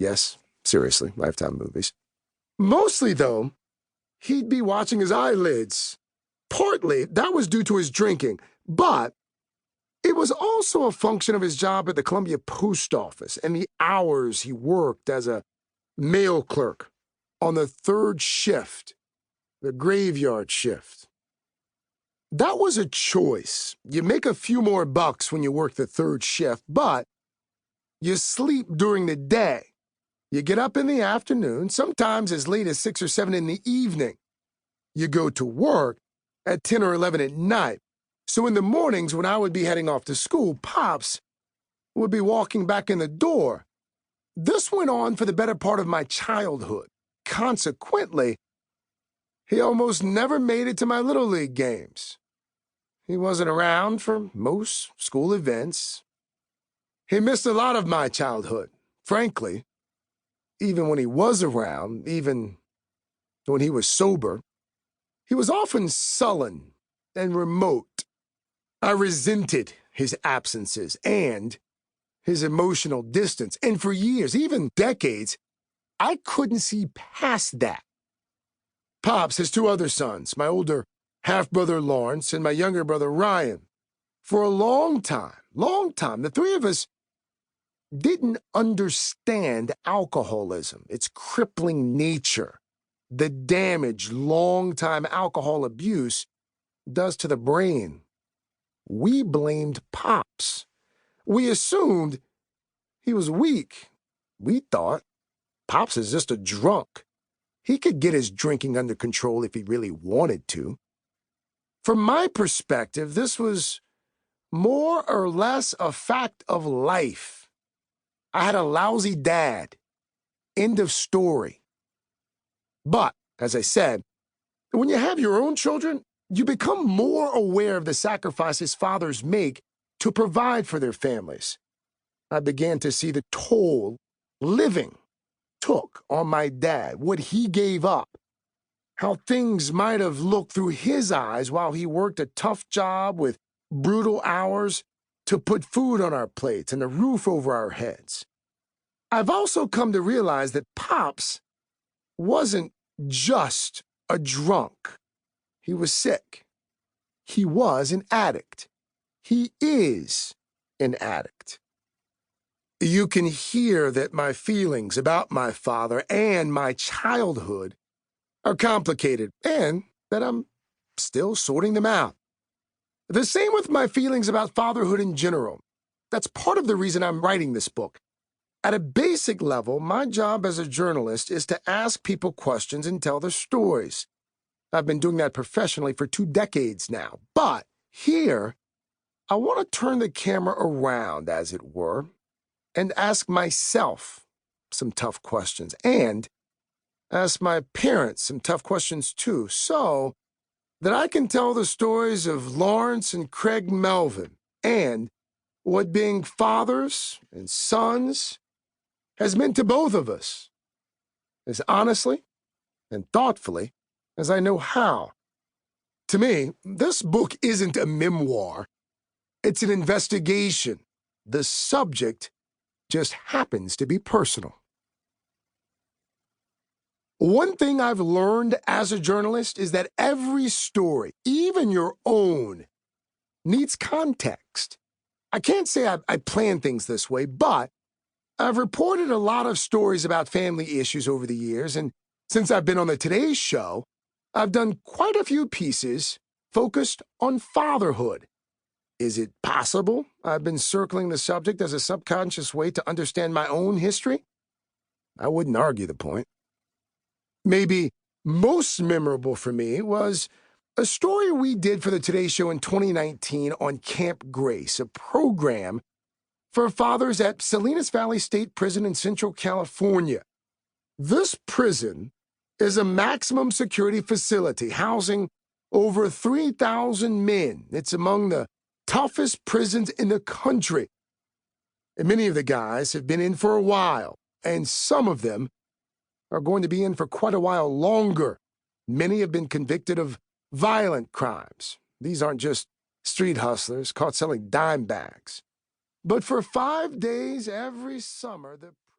Yes, seriously, Lifetime movies. Mostly, though, he'd be watching his eyelids. Partly, that was due to his drinking, but it was also a function of his job at the Columbia Post Office and the hours he worked as a mail clerk on the third shift, the graveyard shift. That was a choice. You make a few more bucks when you work the third shift, but you sleep during the day. You get up in the afternoon, sometimes as late as 6 or 7 in the evening. You go to work at 10 or 11 at night. So in the mornings when I would be heading off to school, Pops would be walking back in the door. This went on for the better part of my childhood. Consequently, he almost never made it to my Little League games. He wasn't around for most school events. He missed a lot of my childhood, frankly. Even when he was around, even when he was sober, he was often sullen and remote. I resented his absences and his emotional distance, and for years, even decades, I couldn't see past that. Pops has 2 other sons, my older half-brother Lawrence and my younger brother Ryan. For a long time, the 3 of us didn't understand alcoholism, its crippling nature, the damage long-time alcohol abuse does to the brain. We blamed Pops. We assumed he was weak. We thought, Pops is just a drunk. He could get his drinking under control if he really wanted to. From my perspective, this was more or less a fact of life. I had a lousy dad. End of story. But, as I said, when you have your own children, you become more aware of the sacrifices fathers make to provide for their families. I began to see the toll living took on my dad, what he gave up, how things might have looked through his eyes while he worked a tough job with brutal hours to put food on our plates and a roof over our heads. I've also come to realize that Pops wasn't just a drunk. He was sick. He was an addict. He is an addict. You can hear that my feelings about my father and my childhood are complicated and that I'm still sorting them out. The same with my feelings about fatherhood in general. That's part of the reason I'm writing this book. At a basic level, my job as a journalist is to ask people questions and tell their stories. I've been doing that professionally for 2 decades now. But here, I want to turn the camera around, as it were, and ask myself some tough questions, and ask my parents some tough questions too, so that I can tell the stories of Lawrence and Craig Melvin and what being fathers and sons has meant to both of us, as honestly and thoughtfully as I know how. To me, this book isn't a memoir. It's an investigation. The subject just happens to be personal. One thing I've learned as a journalist is that every story, even your own, needs context. I can't say I plan things this way, but I've reported a lot of stories about family issues over the years, and since I've been on the Today Show, I've done quite a few pieces focused on fatherhood. Is it possible I've been circling the subject as a subconscious way to understand my own history? I wouldn't argue the point. Maybe most memorable for me was a story we did for the Today Show in 2019 on Camp Grace, a program for fathers at Salinas Valley State Prison in Central California. This prison is a maximum security facility housing over 3,000 men. It's among the toughest prisons in the country. And many of the guys have been in for a while, and some of them are going to be in for quite a while longer. Many have been convicted of violent crimes. These aren't just street hustlers caught selling dime bags. But for 5 days every summer, the